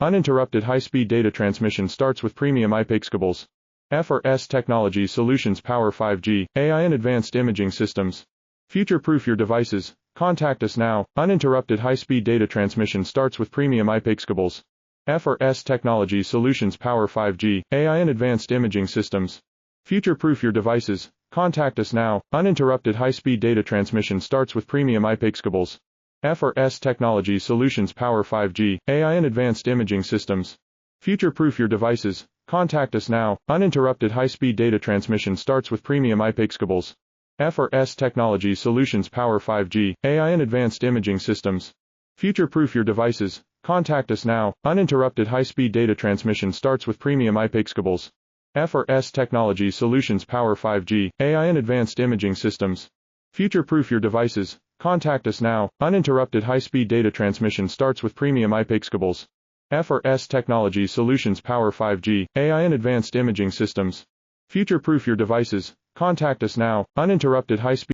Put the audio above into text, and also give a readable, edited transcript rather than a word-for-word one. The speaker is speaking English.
Uninterrupted high-speed data transmission starts with premium IPACE cables. FRS Technology Solutions Power 5G, AI and Advanced Imaging Systems. Future-proof your devices. Contact us now. Uninterrupted high-speed data transmission starts with premium IPACE cables. FRS Technology Solutions Power 5G, AI and Advanced Imaging Systems. Future-proof your devices. Contact us now. Uninterrupted high-speed data transmission starts with premium IPACE cables. FRS Technology Solutions Power 5G, AI and Advanced Imaging Systems. Future-proof your devices. Contact us now. Uninterrupted high-speed data transmission starts with premium IPACE cables. FRS Technology Solutions Power 5G, AI and Advanced Imaging Systems. Future-proof your devices. Contact us now. Uninterrupted high-speed data transmission starts with premium IPACE cables. FRS Technology Solutions Power 5G, AI and Advanced Imaging Systems. Future-proof your devices. Contact us now. Uninterrupted high-speed data transmission starts with premium IPACE cables. FRS Technology Solutions Power 5G, AI and Advanced Imaging Systems. Future-proof your devices. Contact us now. Uninterrupted high-speed